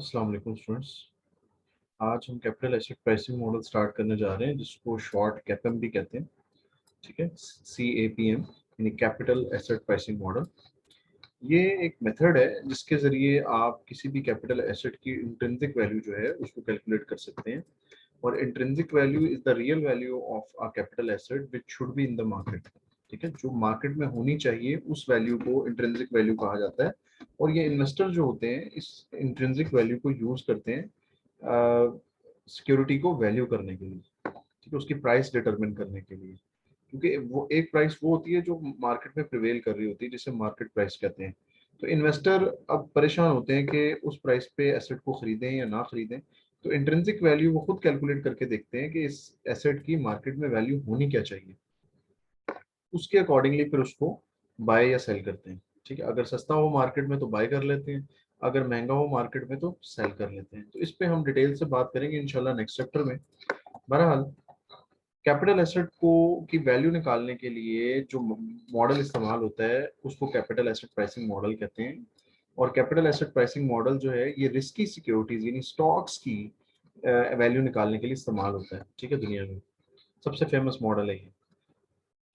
अस्सलाम वालेकुम स्टूडेंट्स। आज हम capital asset pricing model start करने जा रहे हैं जिसको शॉर्ट कैपएम भी कहते हैं। ठीक है, CAPM यानी कैपिटल एसेट प्राइसिंग मॉडल। ये एक मेथड है जिसके ज़रिए आप किसी भी कैपिटल एसेट की इंट्रिंसिक वैल्यू जो है उसको कैलकुलेट कर सकते हैं। और intrinsic value is the real value of a capital asset which should be in the market. ठीक है, जो मार्केट में होनी चाहिए उस वैल्यू को इंट्रिंसिक वैल्यू कहा जाता है। और ये इन्वेस्टर जो होते हैं इस इंट्रिंसिक वैल्यू को यूज़ करते हैं सिक्योरिटी को वैल्यू करने के लिए। ठीक है, उसकी प्राइस डिटरमिन करने के लिए, क्योंकि वो एक प्राइस वो होती है जो मार्केट में प्रिवेल कर रही होती है, जिसे मार्केट प्राइस कहते हैं। तो इन्वेस्टर अब परेशान होते हैं कि उस प्राइस पे एसेट को खरीदें या ना खरीदें। तो इंट्रिंसिक वैल्यू वो खुद कैलकुलेट करके देखते हैं कि इस एसेट की मार्केट में वैल्यू होनी क्या चाहिए, उसके अकॉर्डिंगली फिर उसको बाय या सेल करते हैं। ठीक है, अगर सस्ता हो मार्केट में तो बाय कर लेते हैं, अगर महंगा हो मार्केट में तो सेल कर लेते हैं। तो इस पे हम डिटेल से बात करेंगे इंशाल्लाह नेक्स्ट चैप्टर में। बहरहाल, कैपिटल एसेट को की वैल्यू निकालने के लिए जो मॉडल इस्तेमाल होता है उसको कैपिटल एसेट प्राइसिंग मॉडल कहते हैं। और कैपिटल एसेट प्राइसिंग मॉडल जो है ये रिस्की सिक्योरिटीज यानी स्टॉक्स की वैल्यू निकालने के लिए इस्तेमाल होता है। ठीक है, दुनिया में सबसे फेमस मॉडल है ये।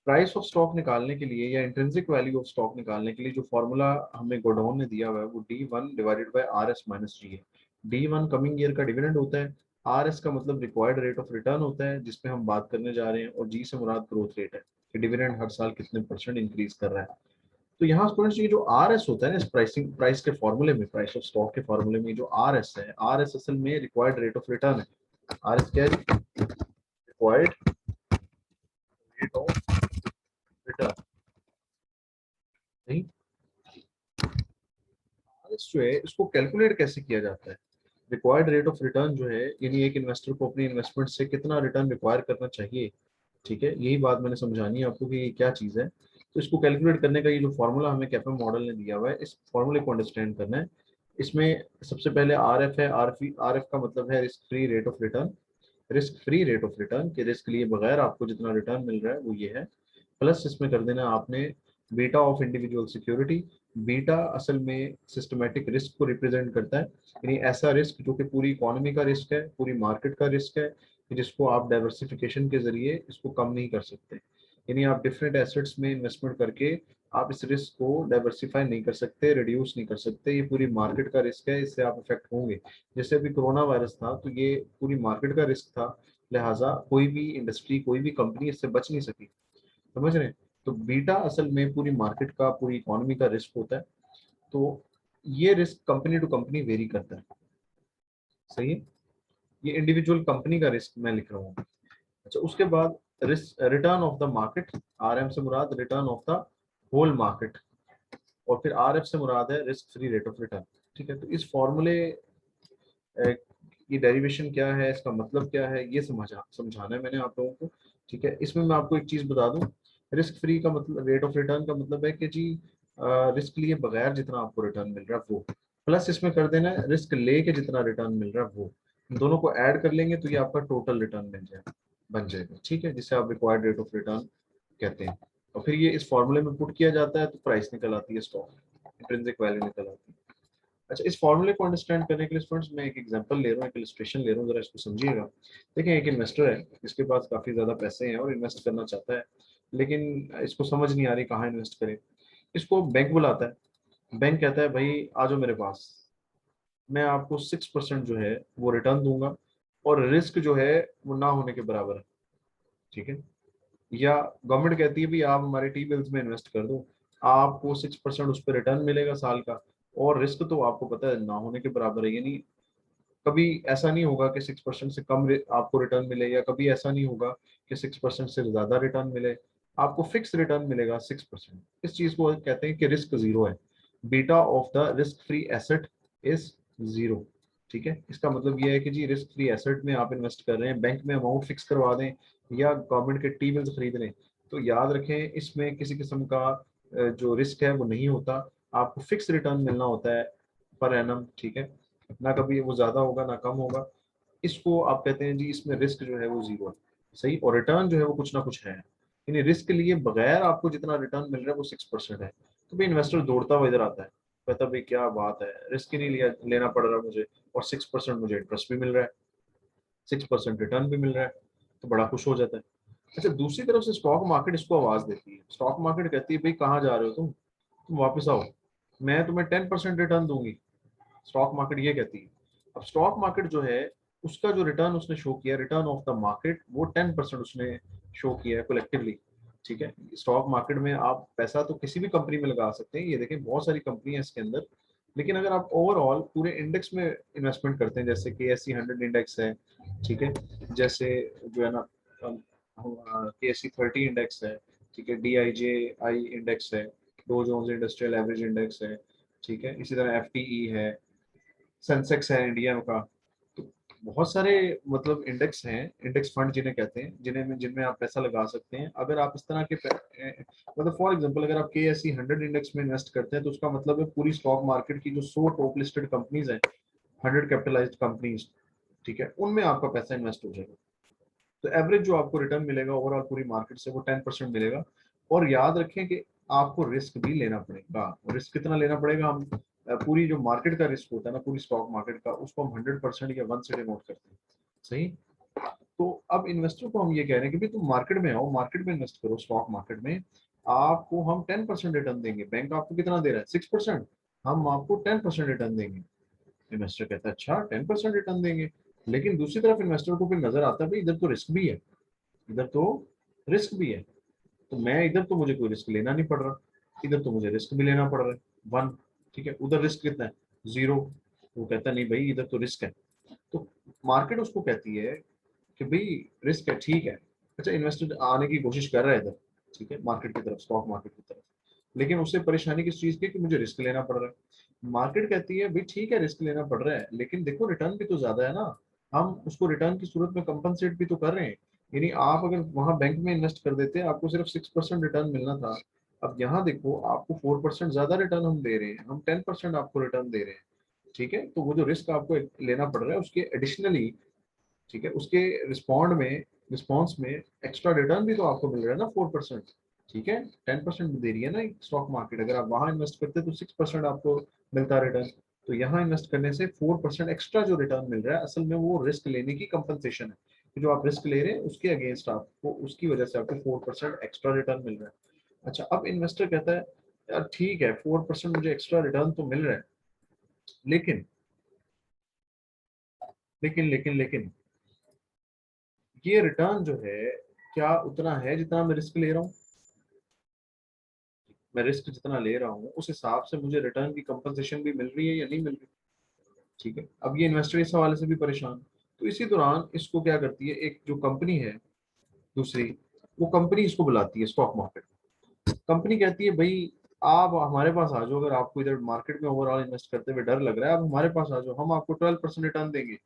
प्राइस ऑफ स्टॉक निकालने के लिए या इंट्रिंसिक वैल्यू ऑफ स्टॉक निकालने के लिए जो फॉर्मूला हमें गोडाउन ने दिया हुआ है वो D1 divided by RS minus G है। D1 कमिंग ईयर का डिविडेंड होता है, RS का मतलब रिक्वायर्ड रेट ऑफ रिटर्न होता है जिसपे हम बात करने जा रहे हैं, और G से मुराद ग्रोथ रेट है कि डिविडेंड हर साल कितने परसेंट इंक्रीज कर रहा है। तो यहाँ स्टूडेंट्स ये जो RS होता है ना, इस प्राइस के फॉर्मूले में, प्राइस ऑफ स्टॉक के फॉर्मूले में जो RS है, RS असल में रिक्वायर्ड रेट ऑफ रिटर्न है। RS क्या है? Required rate of return. नहीं, जो है इसको कैलकुलेट कैसे किया जाता है? रिक्वायर्ड रेट ऑफ रिटर्न जो है यानी एक इन्वेस्टर को अपनी इन्वेस्टमेंट से कितना रिटर्न रिक्वायर करना चाहिए। ठीक है, यही बात मैंने समझानी है आपको कि ये क्या चीज़ है। तो इसको कैलकुलेट करने का ये जो फॉर्मूला हमें कैपम मॉडल ने दिया हुआ है, इस फॉर्मूले को अंडरस्टैंड करना है। इसमें सबसे पहले RF है। RF का मतलब है risk free rate of return. Risk free rate of return के रिस्क लिए बगैर आपको जितना रिटर्न मिल रहा है वो ये है। प्लस इसमें कर देना आपने beta of individual security. Beta असल में सिस्टमेटिक रिस्क को रिप्रेजेंट करता है, यानी ऐसा रिस्क जो कि पूरी इकोनॉमी का रिस्क है, पूरी मार्केट का रिस्क है, कि जिसको आप डाइवर्सिफिकेशन के जरिए इसको कम नहीं कर सकते। यानी आप डिफरेंट एसेट्स में इन्वेस्टमेंट करके आप इस रिस्क को डाइवर्सिफाई नहीं कर सकते, रिड्यूस नहीं कर सकते। ये पूरी मार्केट का रिस्क है, इससे आप इफेक्ट होंगे। जैसे अभी कोरोना वायरस था तो ये पूरी मार्केट का रिस्क था, लिहाजा कोई भी इंडस्ट्री, कोई भी कंपनी इससे बच नहीं सकी। समझ रहे हैं? तो बीटा असल में पूरी मार्केट का, पूरी इकोनॉमी का रिस्क होता है। तो ये risk company to company vary करता है। सही है, ये इंडिविजुअल कंपनी का रिस्क मैं लिख रहा हूँ। अच्छा, उसके बाद risk return of the market. RM से मुराद return of the whole market, और फिर RF से मुराद है risk free rate of return. ठीक है, तो इस फॉर्मूले की डेरिवेशन क्या है, इसका मतलब क्या है, ये समझाना है मैंने आप लोगों को। ठीक है, इसमें मैं आपको एक चीज बता दूं, रिस्क फ्री का मतलब, रेट ऑफ रिटर्न का मतलब है कि जी रिस्क लिए बगैर जितना आपको रिटर्न मिल रहा है वो, प्लस इसमें कर देना है रिस्क ले के जितना रिटर्न मिल रहा है वो। इन दोनों को ऐड कर लेंगे तो ये आपका टोटल रिटर्न मिल जाएगा, बन जाएगा। ठीक है, जिसे आप रिक्वायर्ड रेट ऑफ रिटर्न कहते हैं। और फिर ये इस फॉर्मूले में पुट किया जाता है तो प्राइस निकल आती है, स्टॉक इंट्रिंसिक वैल्यू निकल आती है। अच्छा, इस फॉर्मूले को अंडरस्टैंड करने के लिए स्टूडेंट्स मैं एक एग्जांपल ले रहा हूँ, एक इलस्ट्रेशन ले रहा हूँ, जरा इसको समझिएगा। देखिए, एक इन्वेस्टर है जिसके पास काफी ज्यादा पैसे हैं और इन्वेस्ट करना चाहता है, लेकिन इसको समझ नहीं आ रही कहाँ इन्वेस्ट करे। इसको बैंक बुलाता है। बैंक कहता है भाई आ जाओ मेरे पास, मैं आपको 6% जो है वो रिटर्न दूंगा, और रिस्क जो है वो ना होने के बराबर है। ठीक है, या गवर्नमेंट कहती है भी आप हमारे टी बिल्स में इन्वेस्ट कर दो, आपको 6% उस पर रिटर्न मिलेगा साल का, और रिस्क तो आपको पता है ना होने के बराबर है। यानी कभी ऐसा नहीं होगा कि 6% से कम आपको रिटर्न मिले, या कभी ऐसा नहीं होगा कि 6% से ज्यादा रिटर्न मिले। आपको फिक्स रिटर्न मिलेगा 6%। इस चीज को कहते हैं कि रिस्क जीरो है। Beta of the risk free asset is zero. ठीक है, इसका मतलब यह है कि जी रिस्क फ्री एसेट में आप इन्वेस्ट कर रहे हैं, बैंक में अमाउंट फिक्स करवा दें या गवर्नमेंट के टी बिल्स खरीद लें, तो याद रखें इसमें किसी किस्म का जो रिस्क है वो नहीं होता। आपको फिक्स रिटर्न मिलना होता है पर एनम। ठीक है, ना कभी वो ज्यादा होगा ना कम होगा। इसको आप कहते हैं जी इसमें रिस्क जो है वो जीरो है। सही, और रिटर्न जो है वो कुछ ना कुछ है, यानी रिस्क लिए बगैर आपको जितना रिटर्न मिल रहा है वो 6% है। तो भाई इन्वेस्टर दौड़ता हुआ इधर आता है, कहता भाई क्या बात है, रिस्क ही नहीं लिया लेना पड़ रहा मुझे, और 6% मुझे इंटरेस्ट भी मिल रहा है, 6% रिटर्न भी मिल रहा है, तो बड़ा खुश हो जाता है। अच्छा, दूसरी तरफ से स्टॉक मार्केट इसको आवाज देती है। स्टॉक मार्केट कहती है भाई कहाँ जा रहे हो तुम वापस आओ, मैं तुम्हें 10% रिटर्न दूंगी। स्टॉक मार्केट ये कहती है। अब स्टॉक मार्केट जो है, उसका जो रिटर्न उसने शो किया, रिटर्न ऑफ द मार्केट, वो 10% उसने शो किया है कलेक्टिवली। ठीक है, स्टॉक मार्केट में आप पैसा तो किसी भी कंपनी में लगा सकते हैं, ये देखें बहुत सारी कंपनी है इसके अंदर, लेकिन अगर आप ओवरऑल पूरे इंडेक्स में इन्वेस्टमेंट करते हैं, जैसे KSE 100 इंडेक्स है, ठीक है, जैसे जो है ना KSE 30 इंडेक्स है, ठीक है, DIJI इंडेक्स है, Dow Jones industrial average index है, ठीक है, इसी तरह FTE है, सेंसेक्स है इंडिया का। तो बहुत सारे मतलब इंडेक्स हैं, इंडेक्स फंड जिन्हें कहते हैं, जिनमें आप पैसा लगा सकते हैं। अगर आप इस तरह के मतलब फॉर एग्जांपल अगर आप KSE 100 इंडेक्स में इन्वेस्ट करते हैं, तो उसका मतलब है पूरी स्टॉक मार्केट की जो 100 टॉप लिस्टेड कंपनीज हैं, 100 कैपिटलाइज्ड कंपनीज, ठीक है, उनमें आपका पैसा इन्वेस्ट हो जाएगा। तो एवरेज जो आपको रिटर्न मिलेगा ओवरऑल पूरी मार्केट से, वो 10% मिलेगा। और याद रखें कि आपको रिस्क भी लेना पड़ेगा। रिस्क कितना लेना पड़ेगा? हम पूरी जो मार्केट का रिस्क होता है ना, पूरी स्टॉक मार्केट का, उसको हम 100% या 1 से डिनोट करते हैं। सही। तो अब इन्वेस्टर को हम ये कह रहे हैं कि भाई तुम मार्केट में आओ, मार्केट में इन्वेस्ट करो, स्टॉक मार्केट में आपको हम 10% रिटर्न देंगे। बैंक आपको कितना दे रहा है? 6%। हम आपको 10% रिटर्न देंगे। इन्वेस्टर कहता है अच्छा 10% रिटर्न देंगे, लेकिन दूसरी तरफ इन्वेस्टर को फिर नजर आता है भाई इधर तो रिस्क भी है, इधर तो रिस्क भी है, तो मैं इधर तो मुझे कोई रिस्क लेना नहीं पड़ रहा, इधर तो मुझे रिस्क भी लेना पड़ रहा है 1, ठीक है, उधर रिस्क कितना है? 0। वो कहता है नहीं भाई इधर तो रिस्क है। तो मार्केट उसको कहती है कि भाई रिस्क है, ठीक है। अच्छा, इन्वेस्टर आने की कोशिश कर रहा है इधर, ठीक है, मार्केट की तरफ, स्टॉक मार्केट की तरफ, लेकिन उससे परेशानी किस चीज की? कि मुझे रिस्क लेना पड़ रहा है। मार्केट कहती है भाई ठीक है रिस्क लेना पड़ रहा है, लेकिन देखो रिटर्न भी तो ज्यादा है ना, हम उसको रिटर्न की सूरत में कंपनसेट भी तो कर रहे हैं। यानी आप अगर वहां बैंक में इन्वेस्ट कर देते आपको सिर्फ 6% रिटर्न मिलना था, अब यहाँ देखो आपको 4% ज्यादा रिटर्न हम दे रहे हैं, हम 10% आपको रिटर्न दे रहे हैं। ठीक है, तो वो जो रिस्क आपको लेना पड़ रहा है उसके एडिशनली, ठीक है, उसके रिस्पॉन्स में एक्स्ट्रा रिटर्न भी तो आपको मिल रहा है ना 4%। ठीक है, 10% दे रही है ना स्टॉक मार्केट, अगर आप वहां इन्वेस्ट करते तो 6% आपको मिलता रिटर्न, तो यहाँ इन्वेस्ट करने से 4% एक्स्ट्रा जो रिटर्न मिल रहा है, असल में वो रिस्क लेने की कंपनसेशन है कि जो आप रिस्क ले रहे हैं उसके अगेंस्ट आपको, उसकी वजह से आपको 4% एक्स्ट्रा रिटर्न मिल रहा है। अच्छा, अब इन्वेस्टर कहता है यार ठीक है 4% मुझे एक्स्ट्रा रिटर्न तो मिल रहा है, लेकिन लेकिन ये रिटर्न जो है क्या उतना है जितना मैं रिस्क ले रहा हूँ? मैं रिस्क जितना ले रहा हूँ उस हिसाब से मुझे रिटर्न की कंपनसेशन भी मिल रही है या नहीं मिल रही? ठीक है, अब ये इन्वेस्टर इस हवाले से भी परेशान। तो इसी दौरान इसको क्या करती है, एक जो कंपनी है दूसरी, वो कंपनी इसको बुलाती है स्टॉक मार्केट। कंपनी कहती है भाई आप हमारे पास आ जाओ, अगर आपको इधर मार्केट में ओवरऑल इन्वेस्ट करते हुए डर लग रहा है, आप हमारे पास आ जाओ, हम आपको 12% रिटर्न देंगे।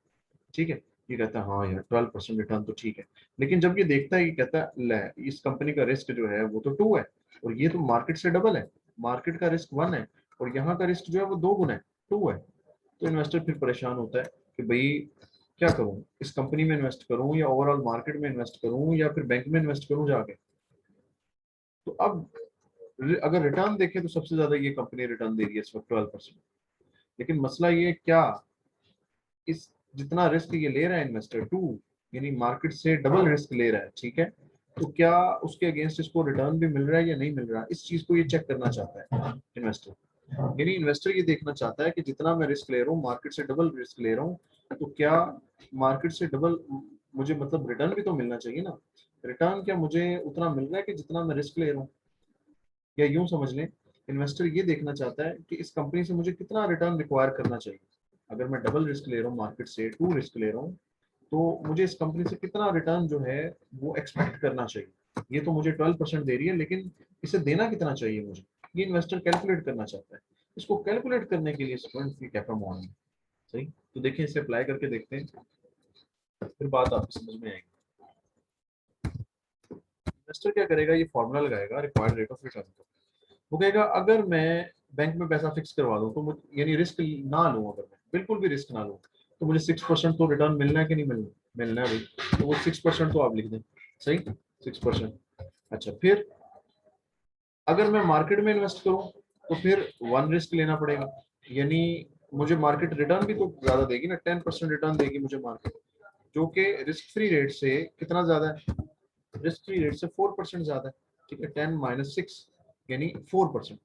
ठीक है, ये कहता है हाँ यार 12% रिटर्न तो ठीक है, लेकिन जब ये देखता है, ये कहता है ले इस कंपनी का रिस्क जो है वो तो 2 है, और ये तो मार्केट से डबल है, मार्केट का रिस्क 1 है, और यहाँ का रिस्क जो है वो 2 गुना है, 2 है। तो इन्वेस्टर फिर परेशान होता है कि भाई क्या करूं, इस कंपनी में इन्वेस्ट करूं या ओवरऑल मार्केट में इन्वेस्ट करूं या फिर बैंक में इन्वेस्ट करूं जाके? तो अब अगर रिटर्न देखें तो सबसे ज्यादा ये कंपनी रिटर्न दे रही है इस वक्त 12%। लेकिन मसला ये क्या, इस जितना रिस्क ये ले रहा है इन्वेस्टर 2, यानी मार्केट से डबल रिस्क ले रहा है, ठीक है, तो क्या उसके अगेंस्ट इसको रिटर्न भी मिल रहा है या नहीं मिल रहा, इस चीज को ये चेक करना चाहता है इन्वेस्टर। यानी इन्वेस्टर ये देखना चाहता है कि जितना मैं रिस्क ले रहा हूँ, मार्केट से डबल रिस्क ले रहा हूँ, तो क्या मार्केट से डबल मुझे मतलब रिटर्न भी तो मिलना चाहिए ना। रिटर्न क्या मुझे उतना मिल रहा है कि जितना मैं रिस्क ले रहा हूँ? या यूं समझ लें, इन्वेस्टर ये देखना चाहता है कि इस कंपनी से मुझे कितना रिटर्न रिक्वायर करना चाहिए। अगर मैं डबल रिस्क ले रहा हूँ, मार्केट से 2 रिस्क ले रहा हूँ, तो मुझे इस कंपनी से कितना रिटर्न जो है वो एक्सपेक्ट करना चाहिए। ये तो मुझे 12% दे रही है, लेकिन इसे देना कितना चाहिए मुझे, ये इन्वेस्टर कैलकुलेट करना चाहता है। इसको कैलकुलेट करने के लिए स्टूडेंट की कैफा मॉडल है। सही, तो देखिए इसे अप्लाई करके देखते हैं, फिर बात आपको समझ में आएगी। इन्वेस्टर क्या करेगा, ये फॉर्मूला लगाएगा रिक्वायर्ड रेट ऑफ रिटर्न का। वो कहेगा अगर मैं बैंक में पैसा फिक्स करवा दूं, तो मुझे यानी रिस्क ना लूं, अगर मैं बिल्कुल भी रिस्क ना लूं, तो मुझे 6% तो रिटर्न मिलना है कि नहीं मिलना? मिलना है भाई, तो वो 6% तो आप लिख दें। सही, 6%। अच्छा, फिर अगर मैं मार्केट में इन्वेस्ट करूं, तो फिर वन रिस्क लेना पड़ेगा, यानी मुझे मार्केट रिटर्न भी तो ज्यादा देगी ना, 10% रिटर्न देगी मुझे मार्केट, जो कि रिस्क फ्री रेट से कितना ज्यादा है, रिस्क फ्री रेट से 4% ज्यादा है। ठीक है, 10 - 6 यानी 4%।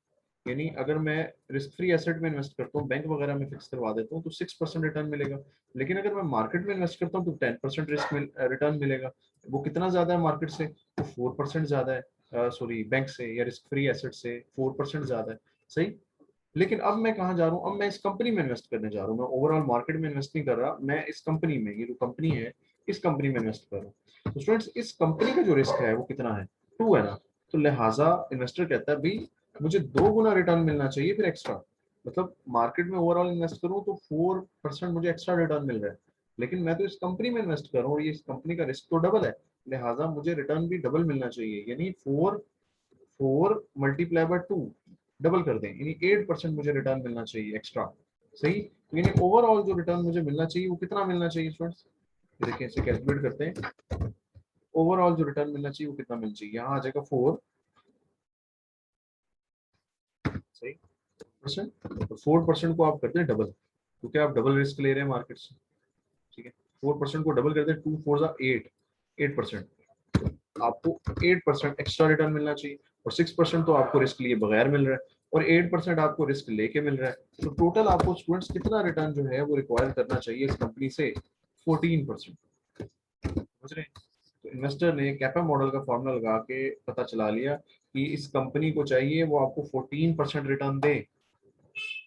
यानी अगर मैं रिस्क फ्री एसेट में इन्वेस्ट करता हूँ, बैंक वगैरह में फिक्स करवा देता हूँ, तो 6% रिटर्न मिलेगा। लेकिन अगर मैं मार्केट में इन्वेस्ट करता हूँ तो 10% रिटर्न मिलेगा। वो कितना ज्यादा है मार्केट से, तो 4% ज्यादा है, सॉरी बैंक से या रिस्क फ्री एसेट से 4% ज्यादा है। सही। लेकिन अब मैं कहाँ जा रहा हूँ, अब मैं इस कंपनी में इन्वेस्ट करने जा रहा हूँ, मैं ओवरऑल मार्केट में इन्वेस्ट नहीं कर रहा, मैं इस कंपनी में, ये जो कंपनी है इस कंपनी में इन्वेस्ट कर रहा हूँ। तो स्टूडेंट्स इस कंपनी का जो रिस्क है वो कितना है, 2 है ना। तो लिहाजा इन्वेस्टर कहता है भाई मुझे 2 गुना रिटर्न मिलना चाहिए फिर एक्स्ट्रा, मतलब मार्केट में ओवरऑल इन्वेस्ट करूँ तो 4% मुझे एक्स्ट्रा रिटर्न मिल रहा है, लेकिन मैं तो इस कंपनी में इन्वेस्ट कर रहा हूँ और ये इस कंपनी का रिस्क तो डबल है, लिहाजा मुझे रिटर्न भी डबल मिलना चाहिए, यानी 4 × 2 डबल कर दें, यानी 8% मुझे रिटर्न मिलना चाहिए एक्स्ट्रा। सही। तो यानी ओवरऑल जो रिटर्न मुझे मिलना चाहिए वो कितना मिलना चाहिए स्टूडेंट्स, देखिए इसे कैलकुलेट करते हैं। ओवरऑल जो रिटर्न मिलना चाहिए वो कितना मिलना चाहिए, यहाँ आ जाएगा 4। सही। परसेंट, तो 4% को आप करते हैं डबल, क्योंकि आप डबल रिस्क ले रहे हैं मार्केट से। ठीक है, 4% को डबल करते हैं, 2 × 4 = 8, 8%। आपको 8% एक्स्ट्रा रिटर्न मिलना चाहिए, और 6% तो आपको रिस्क लिए बगैर मिल रहा है, और 8% आपको रिस्क लेके मिल रहा है। तो टोटल आपको स्टूडेंट्स कितना रिटर्न जो है वो रिक्वायर करना चाहिए इस कंपनी से, 14%। समझ रहे हैं। तो इन्वेस्टर ने कैपा मॉडल का फॉर्मूला लगा के पता चला लिया कि इस कंपनी को चाहिए वो आपको 14% रिटर्न दे,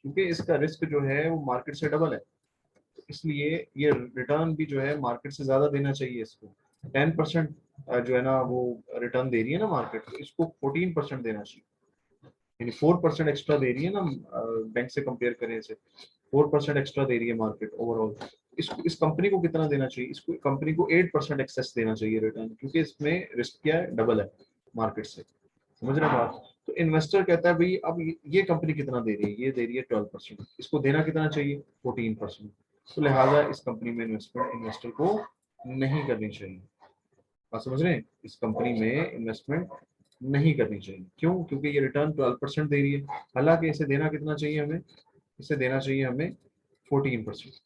क्योंकि इसका रिस्क जो है वो मार्केट से डबल है, तो इसलिए ये रिटर्न भी जो है मार्केट से ज्यादा देना चाहिए इसको। 10% जो है ना वो रिटर्न दे रही है ना मार्केट, तो इसको 14% देना चाहिए, यानी 4% एक्स्ट्रा दे रही है ना, बैंक से कंपेयर करें इसे, 4% एक्स्ट्रा दे रही है मार्केट ओवरऑल। इसको, इस कंपनी को कितना देना चाहिए, इसको कंपनी को 8% एक्सेस देना चाहिए रिटर्न, क्योंकि इसमें रिस्क क्या है, डबल है मार्केट से। समझ रहे हैं बात। तो इन्वेस्टर कहता है भाई अब ये कंपनी कितना दे रही है, ये दे रही है 12%, इसको देना कितना चाहिए, 14%। तो लिहाजा इस कंपनी में इन्वेस्टमेंट इन्वेस्टर को नहीं करनी चाहिए। आप समझ रहे हैं, इस कंपनी में इन्वेस्टमेंट नहीं करनी चाहिए। क्यों, क्योंकि ये रिटर्न 12% दे रही है, हालांकि इसे देना कितना चाहिए हमें, इसे देना चाहिए हमें 14%।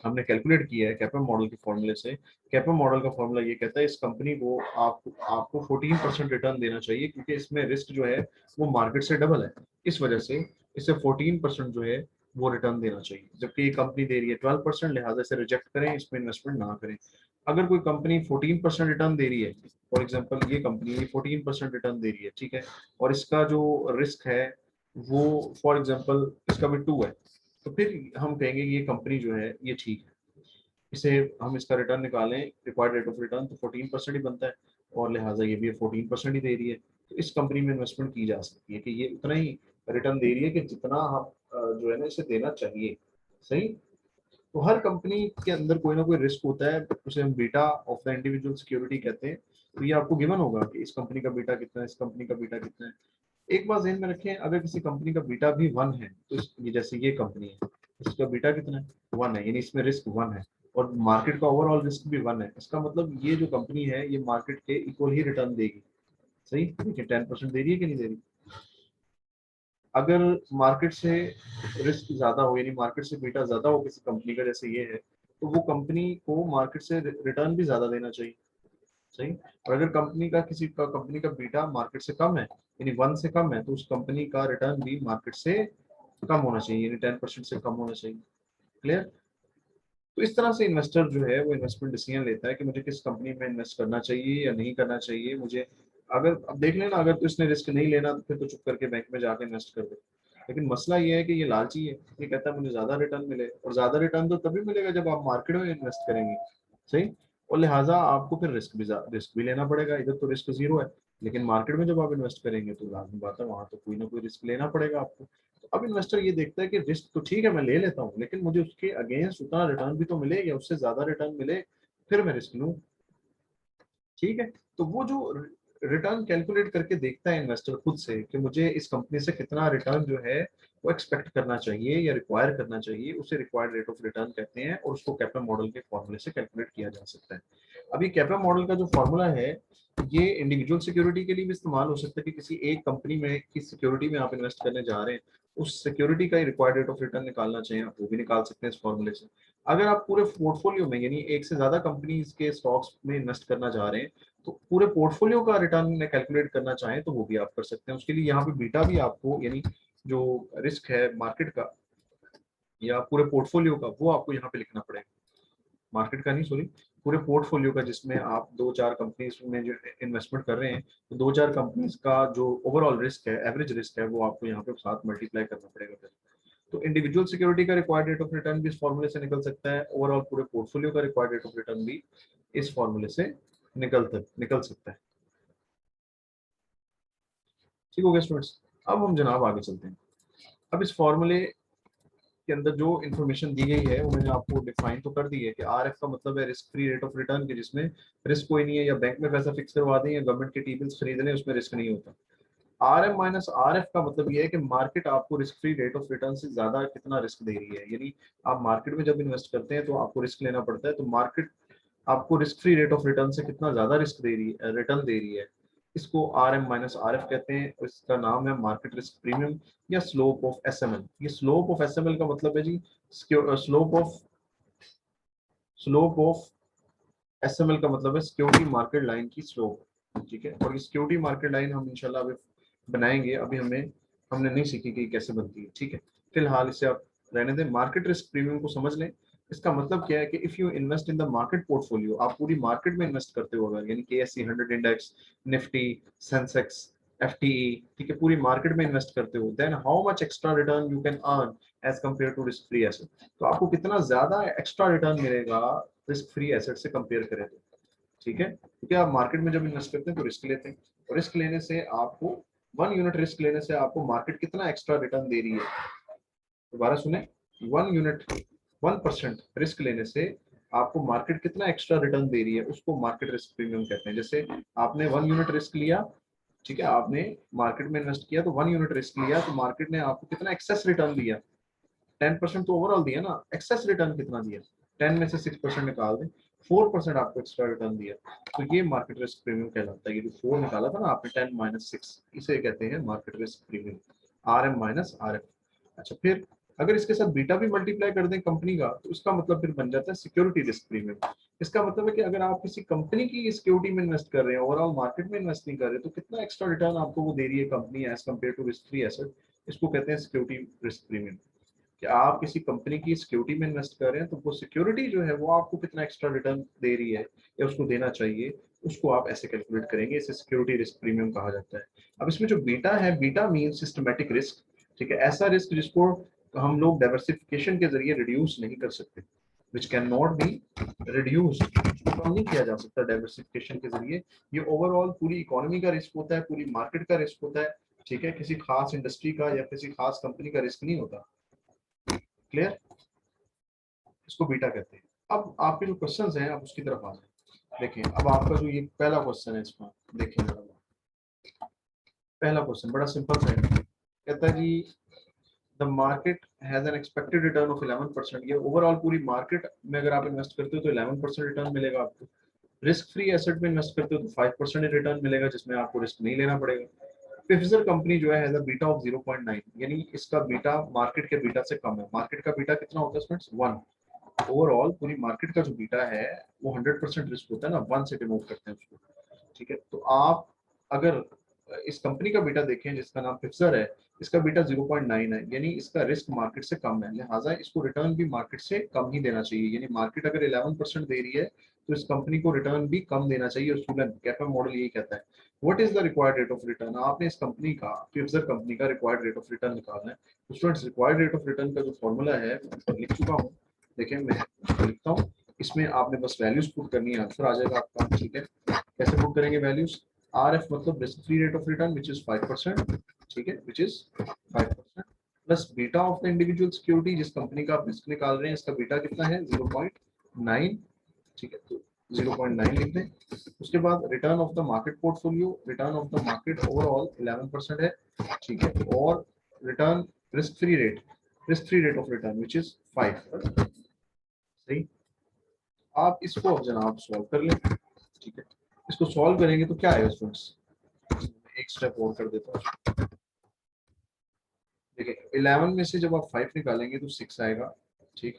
हमने कैलकुलेट किया है कैपम मॉडल के फॉर्मूले से। कैपम मॉडल का फॉर्मूला ये कहता है इस कंपनी को आपको 14% रिटर्न देना चाहिए, क्योंकि इसमें रिस्क जो है वो मार्केट से डबल है, इस वजह से इसे 14% जो है वो रिटर्न देना चाहिए, जबकि ये कंपनी दे रही है 12%, लिहाजा इसे रिजेक्ट करें, इसमें इन्वेस्टमेंट ना करें। अगर कोई कंपनी 14% रिटर्न दे रही है, फॉर एग्जाम्पल ये कंपनी 14% रिटर्न दे रही है, ठीक है, और इसका जो रिस्क है वो फॉर एग्जाम्पल इसका भी 2 है, तो फिर हम कहेंगे कि ये कंपनी जो है ये ठीक है, इसे हम इसका रिटर्न निकालें, रिक्वायर्ड रेट ऑफ रिटर्न तो 14% ही बनता है, और लिहाजा ये भी 14% ही दे रही है, तो इस कंपनी में इन्वेस्टमेंट की जा सकती है कि ये उतना ही रिटर्न दे रही है कि जितना हम जो है ना इसे देना चाहिए। सही। तो हर कंपनी के अंदर कोई ना कोई रिस्क होता है, उसे हम beta of the individual security कहते हैं। तो ये आपको गिवन होगा कि इस कंपनी का बीटा कितना है, इस कंपनी का बीटा कितना है। एक बात ध्यान में रखें, अगर किसी कंपनी का बीटा भी 1 है, तो ये जैसे ये कंपनी है, इसका बीटा कितना है, 1 है, यानी इसमें रिस्क 1 है, और मार्केट का ओवरऑल रिस्क भी 1 है, इसका मतलब ये जो कंपनी है ये मार्केट के इक्वल ही रिटर्न देगी। सही। देखिए 10% दे रही है कि नहीं दे रही। अगर मार्केट से रिस्क ज्यादा हो, यानी मार्केट से बीटा ज्यादा हो किसी कंपनी का, जैसे ये है, तो वो कंपनी को मार्केट से रिटर्न भी ज्यादा देना चाहिए। सही। और अगर कंपनी का बीटा मार्केट से कम है, यानी 1 से कम है, तो उस कंपनी का रिटर्न भी मार्केट से कम होना चाहिए, यानी 10% से कम होना चाहिए। क्लियर। तो इस तरह से इन्वेस्टर जो है वो इन्वेस्टमेंट डिसीजन लेता है कि मुझे किस कंपनी में इन्वेस्ट करना चाहिए या नहीं करना चाहिए। मुझे अगर अब देख लेना, अगर तो इसने रिस्क नहीं लेना तो फिर तो चुप करके बैंक में जाके इन्वेस्ट कर दे। लेकिन मसला ये है कि ये लालची है, ये कहता है मुझे ज्यादा रिटर्न मिले, और ज्यादा रिटर्न तो तभी मिलेगा जब आप मार्केट में इन्वेस्ट करेंगे। सही। और लिहाजा आपको फिर रिस्क भी लेना पड़ेगा, इधर तो रिस्क जीरो है, लेकिन मार्केट में जब आप इन्वेस्ट करेंगे तो लाजमी बात है वहां तो कोई ना कोई रिस्क लेना पड़ेगा आपको। तो अब इन्वेस्टर ये देखता है कि रिस्क तो ठीक है मैं ले लेता हूँ, लेकिन मुझे उसके अगेंस्ट उतना रिटर्न भी तो मिले, या उससे ज्यादा रिटर्न मिले, फिर मैं रिस्क लूँ। ठीक है। तो वो जो रिटर्न कैलकुलेट करके देखता है इन्वेस्टर खुद से कि मुझे इस कंपनी से कितना रिटर्न जो है वो एक्सपेक्ट करना चाहिए या रिक्वायर करना चाहिए, उसे रिक्वायर्ड रेट ऑफ रिटर्न कहते हैं और उसको कैपरा मॉडल के फॉर्मूले से कैलकुलेट किया जा सकता है। अभी कैपरा मॉडल का जो फॉर्मूला है ये इंडिविजुअल सिक्योरिटी के लिए भी इस्तेमाल हो सकता है कि किसी एक कंपनी में की सिक्योरिटी में आप इन्वेस्ट करने जा रहे हैं, उस सिक्योरिटी का ही रिक्वायर्ड रेट ऑफ रिटर्न निकालना चाहिए, आप वो भी निकाल सकते हैं इस फॉर्मूले से। अगर आप पूरे पोर्टफोलियो में यानी एक से ज्यादा कंपनीज के स्टॉक्स में इन्वेस्ट करना चाह रहे हैं तो पूरे पोर्टफोलियो का रिटर्न कैलकुलेट करना चाहें तो वो भी आप कर सकते हैं। उसके लिए यहाँ पे बीटा भी आपको यानी जो रिस्क है मार्केट का या पूरे पोर्टफोलियो का वो आपको यहाँ पे लिखना पड़ेगा। मार्केट का नहीं, सॉरी, पूरे पोर्टफोलियो का, जिसमें आप दो चार कंपनीज में जो इन्वेस्टमेंट कर रहे हैं तो दो चार कंपनीज का जो ओवरऑल रिस्क है, एवरेज रिस्क है, वो आपको यहाँ पे साथ मल्टीप्लाई करना पड़ेगा फिर। तो इंडिविजुअल सिक्योरिटी का रिक्वायर्ड रेट ऑफ रिटर्न भी इस फॉर्मूले से निकल सकता है, ओवरऑल पूरे पोर्टफोलियो का रिक्वायर्ड रेट ऑफ रिटर्न भी इस फॉर्मूले से निकल सकता है। ठीक हो गया स्टूडेंट्स। अब हम जनाब आगे चलते हैं। अब इस फॉर्मूले के अंदर जो इन्फॉर्मेशन दी गई है वो मैंने आपको डिफाइन तो कर दी है कि आर एफ का मतलब है risk free rate of return, के जिसमें रिस्क कोई नहीं है, या बैंक में पैसा फिक्स करवा दें या गवर्नमेंट के टी बिल्स खरीद लें, उसमें रिस्क नहीं होता। R M minus R F का मतलब ये है कि मार्केट आपको risk free rate of return से ज्यादा कितना रिस्क दे रही है, यानी आप मार्केट में जब इन्वेस्ट करते हैं तो आपको रिस्क लेना पड़ता है, तो मार्केट आपको risk free rate of return से कितना ज्यादा रिस्क दे रही है, रिटर्न दे रही है, इसको R M minus R F कहते हैं। इसका नाम है मार्केट रिस्क प्रीमियम या slope of S M L. ये slope of S M L का मतलब है जी slope of S M L का मतलब है सिक्योरिटी मार्केट लाइन की स्लोप। ठीक है, और ये सिक्योरिटी मार्केट लाइन हम इंशाल्लाह अभी बनाएंगे, अभी हमने नहीं सीखी कि कैसे बनती है। ठीक है, फिलहाल इसे आप रहने दें। मार्केट रिस्क प्रीमियम को समझ लें। इसका मतलब क्या है कि if you invest in the market portfolio, आप पूरी मार्केट में इन्वेस्ट करते हो अगर, यानी KSE 100 index, Nifty, Sensex, FTE, ठीक है, पूरी मार्केट में इन्वेस्ट करते हो, then how much extra return you can earn as compare to risk free asset. तो आपको कितना ज्यादा एक्स्ट्रा रिटर्न मिलेगा रिस्क फ्री एसेट से कंपेयर करें तो। ठीक है, क्योंकि आप मार्केट में जब इन्वेस्ट करते हैं तो रिस्क लेते हैं, और रिस्क लेने से आपको 1 यूनिट रिस्क लेने से आपको मार्केट कितना एक्स्ट्रा रिटर्न दे रही है। दोबारा सुने, 1 यूनिट 1% रिस्क लेने से आपको मार्केट कितना एक्स्ट्रा रिटर्न दे रही है, उसको मार्केट रिस्क प्रीमियम कहते हैं। जैसे आपने 1 यूनिट रिस्क लिया, ठीक है, आपने मार्केट में इन्वेस्ट किया तो 1 यूनिट रिस्क लिया, तो मार्केट ने आपको कितना एक्सेस रिटर्न दिया, 10% तो ओवरऑल दिया ना, एक्सेस रिटर्न कितना दिया, 10 में से 6% निकाल दें, 4% आपको एक्स्ट्रा रिटर्न दिया, तो ये मार्केट रिस्क प्रीमियम कहलाता है। ये जो 4 निकाला था ना आपने, 10 - 6, इसे कहते हैं market risk premium, RM minus RF। अच्छा, फिर अगर इसके साथ बीटा भी मल्टीप्लाई कर दें कंपनी का, तो इसका मतलब फिर बन जाता है सिक्योरिटी रिस्क प्रीमियम। इसका मतलब है कि अगर आप किसी कंपनी की सिक्योरिटी में इन्वेस्ट कर रहे हैं, ओवरऑल मार्केट में इन्वेस्ट नहीं कर रहे, तो कितना एक्स्ट्रा रिटर्न आपको वो दे रही है company as compare to risk free asset, इसको कहते हैं सिक्योरिटी रिस्क प्रीमियम। कि आप किसी कंपनी की सिक्योरिटी में इन्वेस्ट कर रहे हैं तो वो सिक्योरिटी जो है वो आपको कितना एक्स्ट्रा रिटर्न दे रही है या उसको देना चाहिए, उसको आप ऐसे कैलकुलेट करेंगे, इसे सिक्योरिटी रिस्क प्रीमियम कहा जाता है। अब इसमें जो बीटा है, बीटा मीन सिस्टमेटिक रिस्क। ठीक है, ऐसा रिस्क जिसको हम लोग डाइवर्सिफिकेशन के जरिए रिड्यूस नहीं कर सकते, which can not be reduce, कम नहीं किया जा सकता डाइवर्सिफिकेशन के जरिए। ये ओवरऑल पूरी इकोनॉमी का रिस्क होता है, पूरी मार्केट का रिस्क होता है। ठीक है, किसी खास इंडस्ट्री का या किसी खास कंपनी का रिस्क नहीं होता। क्लियर, इसको बीटा कहते हैं। अब आपके जो क्वेश्चंस हैं आप उसकी तरफ आ जाए। देखें, अब आपका जो ये पहला क्वेश्चन है, इसमें देखें जरा, पहला क्वेश्चन बड़ा सिंपल सा है, कहता है जी the market has an expected return of 11%। ये ओवरऑल पूरी मार्केट में अगर आप इन्वेस्ट करते हो तो 11% रिटर्न मिलेगा आपको। रिस्क फ्री एसेट में इन्वेस्ट करते हो तो 5% रिटर्न मिलेगा, जिसमें आपको रिस्क नहीं लेना पड़ेगा। फिफ्जर कंपनी जो है हैज अ बीटा ऑफ 0.9, यानी इसका बीटा मार्केट के बीटा से कम है। मार्केट का बीटा कितना होता है स्टूडेंट्स, 1। ओवरऑल पूरी मार्केट का जो बीटा है वो 100% रिस्क होता है ना, 1 से डिनोट करते हैं उसको। ठीक है, तो आप अगर इस कंपनी का बीटा देखें जिसका नाम फिक्सर है, इसका बीटा 0.9 है, यानी इसका रिस्क मार्केट से कम है, लिहाजा इसको रिटर्न भी मार्केट से कम ही देना चाहिए। यानी मार्केट अगर 11% दे रही है तो इस कंपनी को रिटर्न भी कम देना चाहिए। उसूलन कैपा मॉडल यही कहता है। What is the required rate of return, आपने इस कंपनी का, फिक्सर कंपनी का रिक्वायर्ड रेट ऑफ रिटर्न निकालना है। तो students, required rate of return का जो फॉर्मूला है लिख चुका हूँ, देखें मैं लिखता हूँ। इसमें आपने बस वैल्यूज पुट करनी है, आंसर आ जाएगा आपका। ठीक है, कैसे पुट करेंगे वैल्यूज, RF मतलब risk free rate of return which is 5%। ठीक है, which is 5% plus beta of the individual security, जिस कंपनी का आप रिस्क निकाल रहे हैं इसका बीटा कितना है, 0.9। ठीक है, तो 0.9 लिख दें। उसके बाद return of the market portfolio, return of the market overall 11% है, ठीक है, और return risk free rate of return which is 5। सही, आप इसको अब जनाब सॉल्व कर लें, ठीक है। इसको सॉल्व करेंगे तो क्या आएगा स्टूडेंट्स, एक स्टेप और कर देता हूँ। देखिए 11 में से जब आप 5 निकालेंगे तो 6 आएगा, ठीक,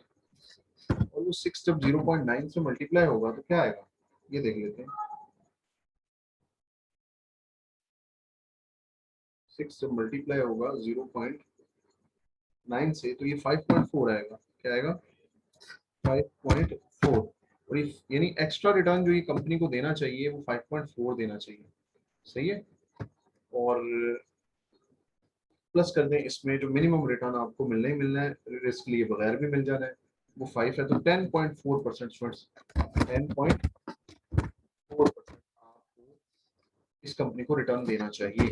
और वो 6 जब 0.9 से मल्टीप्लाई होगा तो क्या आएगा, ये देख लेते हैं। 6 जब मल्टीप्लाई होगा 0.9 से तो ये 5.4 आएगा, क्या आएगा 5.4, और यानी एक्स्ट्रा रिटर्न जो ये कंपनी को देना चाहिए वो 5.4 देना चाहिए, सही है। और प्लस कर दें इसमें जो मिनिमम रिटर्न आपको मिलना ही मिलना है, रिस्क लिए बगैर भी मिल जाना है, वो 5 है, तो 10.4% स्टूडेंट्स, 10.4% आपको इस कंपनी को रिटर्न देना चाहिए,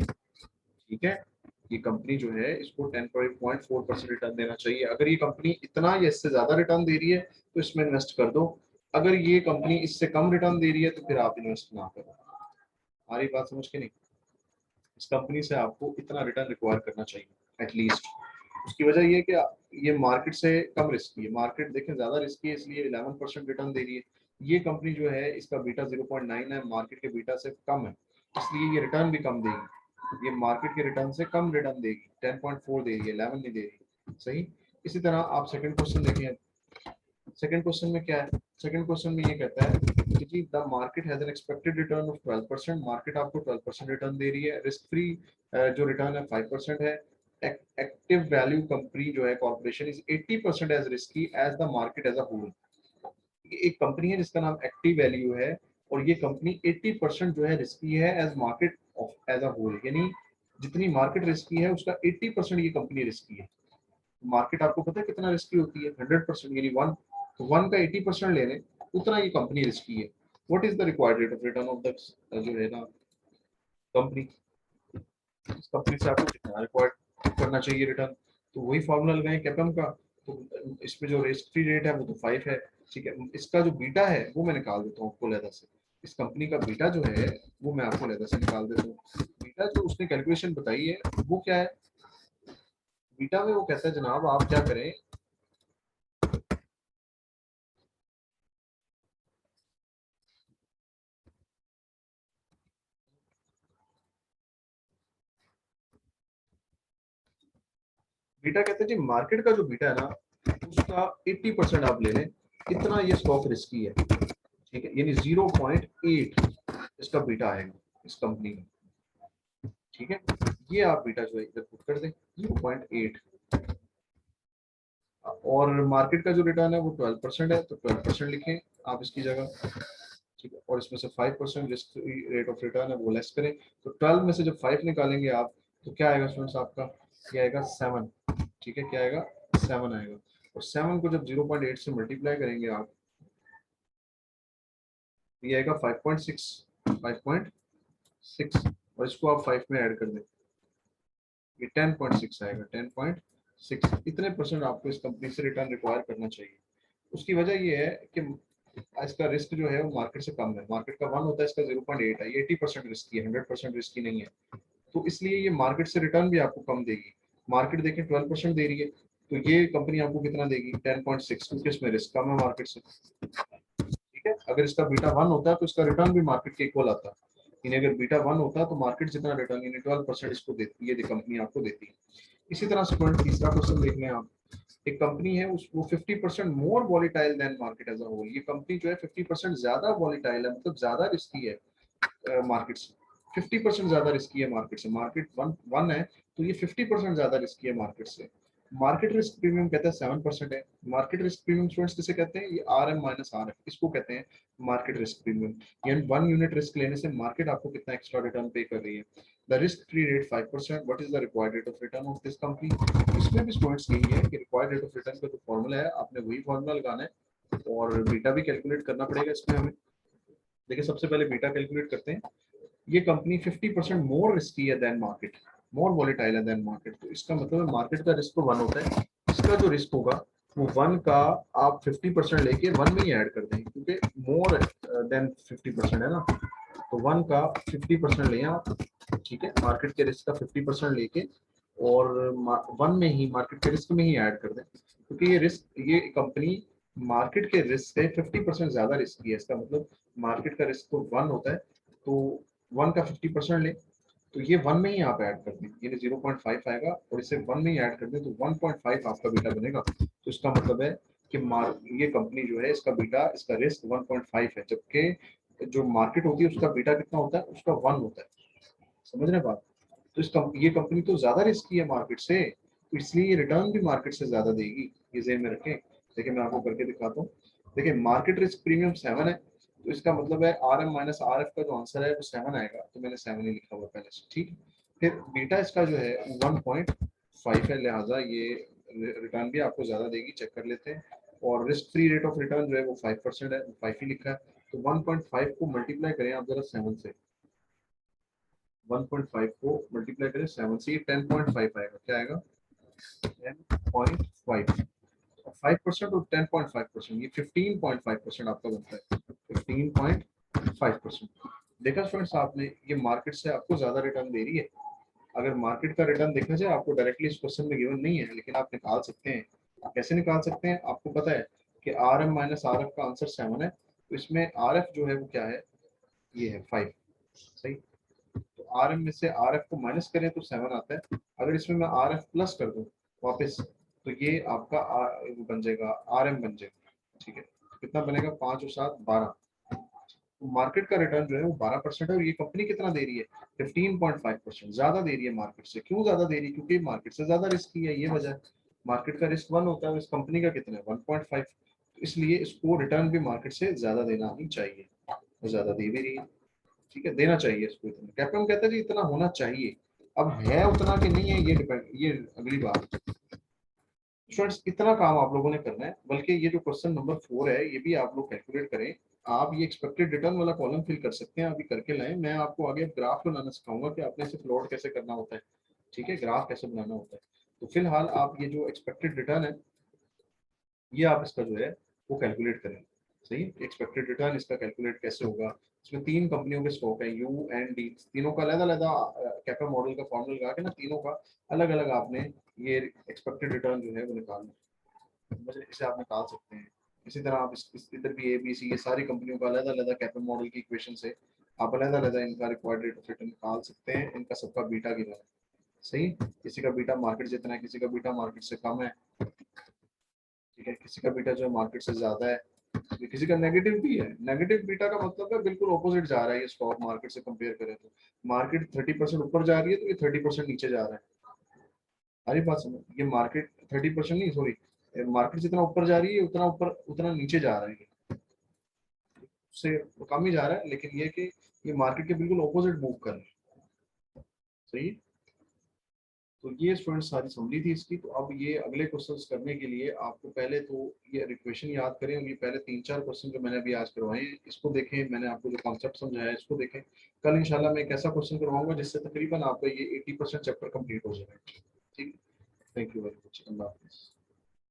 ठीक है। ये कंपनी जो है इसको 10.4% रिटर्न देना चाहिए। अगर ये कंपनी इतना या इससे ज्यादा रिटर्न दे रही है तो इसमें इन्वेस्ट कर दो, अगर ये कंपनी इससे कम रिटर्न दे रही है तो फिर आप इन्वेस्ट ना करो। हमारी बात समझ के नहीं, इस कंपनी से आपको इतना रिटर्न रिक्वायर करना चाहिए एटलीस्ट। उसकी वजह ये है कि ये मार्केट से कम रिस्की है, मार्केट देखें ज्यादा रिस्की है इसलिए 11% रिटर्न दे रही है। ये कंपनी जो है इसका बीटा 0.9 है, मार्केट के बीटा से कम है, इसलिए ये रिटर्न भी कम देगी, ये मार्केट के रिटर्न से कम रिटर्न देगी, 10.4 दे रही है, 11 नहीं दे रही, सही। इसी तरह आप सेकंड क्वेश्चन देखें, सेकंड क्वेश्चन में क्या है, सेकंड क्वेश्चन में ये कहता है कि जी the market has an expected return of 12%, market आपको 12% रिटर्न दे रही है, रिस्क फ्री जो रिटर्न है 5% है, एक्टिव वैल्यू कंपनी जो है corporation is 80% as risky as the market as a whole. एक कंपनी है जिसका नाम एक्टिव वैल्यू है और ये कंपनी 80% जो है रिस्की है as market of as a whole, यानी जितनी मार्केट रिस्की है उसका 80% ये कंपनी रिस्की है। मार्केट आपको पता है कितना रिस्की होती है, 100%, यानी 1, तो 1 का 80% ले लें उतना ये कंपनी रिस्की है। What is the required rate of return of the जो है ना कंपनी, इस कंपनी से आपको कितना रिक्वायर्ड करना चाहिए रिटर्न, तो वही फॉर्मूला लगाएं कैपम का। तो इसमें जो रिस्क फ्री रेट है वो तो 5 है, ठीक है। इसका जो बीटा है वो मैं निकाल देता हूँ आपको लहदा से, इस कंपनी का बीटा जो है वो मैं आपको लहदा से निकाल देता हूँ। बीटा जो उसने कैलकुलेशन बताई है वो क्या है, बीटा में वो कहता है जनाब आप क्या करें, बीटा कहते हैं जी मार्केट का जो बीटा है ना उसका 80% आप ले लें, इतना ये स्टॉक रिस्की है, ठीक है, यानी 0.8 इसका बीटा आएगा इस कंपनी का, ठीक है। ये आप बीटा जो है इधर पुट कर दें 0.8, और मार्केट का जो रिटर्न है वो 12% है तो 12% लिखें आप इसकी जगह, ठीक है, और इसमें से 5% रिस्क रेट ऑफ रिटर्न है वो लेस करें, तो 12 में से जब 5 निकालेंगे आप तो क्या आएगा स्टूडेंट्स आपका, क्या आएगा 7, ठीक है, क्या आएगा 7 आएगा, और 7 को जब 0.8 से मल्टीप्लाई करेंगे आप ये आएगा 5.6, 5.6, और इसको आप 5 में ऐड कर दें ये 10.6 आएगा, 10.6, इतने परसेंट आपको इस कंपनी से रिटर्न रिक्वायर करना चाहिए। उसकी वजह ये है कि इसका रिस्क जो है वो मार्केट से कम है, मार्केट का 1 होता है, इसका 0.8 है, ये 80% रिस्की है, 100% रिस्की नहीं है, तो इसलिए ये मार्केट से रिटर्न भी आपको कम देगी। मार्केट देखें 12% दे रही है तो ये कंपनी आपको कितना देगी 10.6, क्योंकि इसमें रिस्क कम है मार्केट से, ठीक है। अगर इसका बीटा 1 होता है तो इसका रिटर्न भी मार्केट के इक्वल आता है, यानी अगर बीटा 1 होता है तो मार्केट जितना रिटर्न यानी 12% इसको देती है, ये कंपनी आपको देती है। इसी तरह स्टूडेंट तीसरा क्वेश्चन देख लें आप, एक कंपनी है उस वो 50% more volatile than market as a whole, ये कंपनी जो है 50% ज्यादा वॉलीटाइल है, मतलब ज्यादा रिस्की है मार्केट से, 50% ज्यादा रिस्की है मार्केट से, मार्केट वन है तो ये 50% ज्यादा रिस्की है मार्केट से। मार्केट रिस्क प्रीमियम कहता है 7% है, मार्केट रिस्क प्रीमियम स्टूडेंट्स किसे कहते हैं, ये RM-R है, इसको कहते हैं मार्केट रिस्क प्रीमियम, यानी 1 यूनिट रिस्क लेने से मार्केट आपको कितना एक्स्ट्रा रिटर्न पे कर रही है। The risk free rate 5%, what is the required rate of return of this company, इसमें भी स्टूडेंट्स यही है कि रिक्वायर्ड रेट ऑफ रिटर्न का जो फॉर्मूला है आपने वही फॉर्मूला लगाना है और बीटा भी कैलकुलेट करना पड़ेगा इसमें हमें। देखिए सबसे पहले बीटा कैलकुलेट करते हैं, ये कंपनी 50% मोर रिस्की है देन मार्केट, मोर वॉलेटाइल है देन मार्केट, तो इसका मतलब है मार्केट का रिस्क तो 1 होता है, इसका जो रिस्क होगा वो 1 का आप 50% लेके 1 में ही ऐड कर दें, क्योंकि मोर देन 50% है ना, तो 1 का 50% लें आप, ठीक है, मार्केट के रिस्क का 50% लेके और 1 में ही मार्केट के रिस्क में ही ऐड कर दें, क्योंकि ये रिस्क, ये कंपनी मार्केट के रिस्क से 50% ज्यादा रिस्क है। इसका मतलब मार्केट का रिस्क तो 1 होता है, तो 1 का 50% ले, तो ये 1 में ही आप ऐड कर दें, ये 0.5 आएगा और इसे 1 में ही ऐड कर दें तो 1.5 आपका बीटा बनेगा। तो इसका मतलब है कि ये कंपनी जो है इसका बीटा, इसका रिस्क 1.5 है, जबकि जो मार्केट होती है उसका बीटा कितना होता है, उसका 1 होता है। समझ रहे बात? तो ये कंपनी तो ज्यादा रिस्की है मार्केट से, तो इसलिए ये रिटर्न भी मार्केट से ज्यादा देगी, ये ज़हन में रखें। देखिए मैं आपको करके दिखाता हूँ। देखिए मार्केट रिस्क प्रीमियम 7 है, तो इसका मतलब है R M minus R F का जो आंसर है वो 7 आएगा, तो मैंने 7 ही लिखा हुआ पहले से, ठीक। फिर बीटा इसका जो है 1.5 है, लिहाजा ये रिटर्न भी आपको ज्यादा देगी, चेक कर लेते हैं। और risk free rate of return जो है वो 5% है, 5 ही लिखा है। तो 1.5 को मल्टीप्लाई करें आप जरा 7 से, 1.5 को मल्टीप्लाई करें 7 से, ये 10.5 आएगा, क्या आएगा 10.5, 5% और 10.5%, ये 15.5% आपका बनता है, 15.5%। देखा स्टूडेंट्स आपने, ये मार्केट से आपको ज्यादा रिटर्न दे रही है। अगर मार्केट का रिटर्न देखा जाए, आपको डायरेक्टली इस क्वेश्चन में गिवन नहीं है, लेकिन आप निकाल सकते हैं। कैसे निकाल सकते हैं, आपको पता है कि R M minus R F का आंसर 7 है, तो इसमें आर एफ जो है वो क्या है, ये है 5, सही। तो आर एम में से आर एफ को माइनस करें तो 7 आता है, अगर इसमें मैं आर एफ प्लस कर दूं वापस, तो ये आपका बन जाएगा, आर एम बन जाएगा, ठीक है। तो कितना बनेगा, 5 और 7 12। तो मार्केट का रिटर्न जो है वो 12% है, और ये कंपनी कितना दे रही है, 15.5%, ज्यादा दे रही है मार्केट से। क्यों ज्यादा दे रही है, क्योंकि मार्केट से ज्यादा रिस्की है, ये वजह है। मार्केट का रिस्क 1 होता है, इस कंपनी का कितना है 1.5, तो इसलिए इसको रिटर्न भी मार्केट से ज्यादा देना ही चाहिए, वो ज्यादा दे भी रही है, ठीक है, देना चाहिए इसको इतना। कैप्टन कहता है जी इतना होना चाहिए, अब है उतना कि नहीं है ये डिपेंड, ये अगली बात। स्टूडेंट्स इतना काम आप लोगों ने करना है, बल्कि ये जो क्वेश्चन नंबर 4 है ये भी आप लोग कैलकुलेट करें। आप ये एक्सपेक्टेड रिटर्न वाला कॉलम फिल कर सकते हैं, अभी करके लाएं। मैं आपको आगे ग्राफ बनाना सिखाऊंगा कि आपने इसे प्लॉट कैसे करना होता है, ठीक है, ग्राफ कैसे बनाना होता है। तो फिलहाल आप ये जो एक्सपेक्टेड रिटर्न है, ये आप इसका जो है वो कैलकुलेट करें, सही। एक्सपेक्टेड रिटर्न इसका कैलकुलेट कैसे होगा, इसमें 3 कंपनियों के स्टॉक है, यू एंड डी, तीनों का अलग अलग कैपा मॉडल का फॉर्मूला लगा के ना, तीनों का अलग अलग आपने ये एक्सपेक्टेड रिटर्न जो है वो निकालना है, बस इसे आप निकाल सकते हैं। इसी तरह आप इधर भी ए बी सी, ये सारी कंपनियों का अलग अलग कैपा मॉडल की इक्वेशन से आप अलग अलग इनका रिक्वायर्ड रेट ऑफ रिटर्न निकाल सकते हैं। इनका सबका बीटा गिवन है, सही। किसी का बीटा मार्केट जितना है, किसी का बीटा मार्केट से कम है, ठीक है, किसी का बीटा जो है मार्केट से ज्यादा है, किसी का नेगेटिव भी है। नेगेटिव बीटा का मतलब है बिल्कुल ऑपोजिट जा रहा है ये स्टॉक, मार्केट से कंपेयर करें तो। मार्केट 30% ऊपर जा रही है तो ये 30% नीचे जा रहा है। हरी बात समझ, ये मार्केट 30% नहीं, सॉरी, मार्केट जितना ऊपर जा रही है उतना ऊपर उतना नीचे जा रहा है, उससे कम ही जा रहा है, लेकिन ये कि ये मार्केट के बिल्कुल ऑपोजिट मूव कर रहा है, सही है? तो ये स्टूडेंट सारी समझी थी इसकी। तो अब ये अगले क्वेश्चंस करने के लिए आपको पहले तो ये इक्वेशन याद करें, और ये पहले 3-4 क्वेश्चन जो मैंने अभी आज करवाए हैं इसको देखें, मैंने आपको जो कॉन्सेप्ट समझाया है इसको देखें। कल इंशाल्लाह मैं एक ऐसा क्वेश्चन करवाऊंगा जिससे तकरीबन आपका ये 80% चैप्टर कंप्लीट हो जाएगा, ठीक है। थैंक यू वेरी मच, अल्लाह हाफिज़।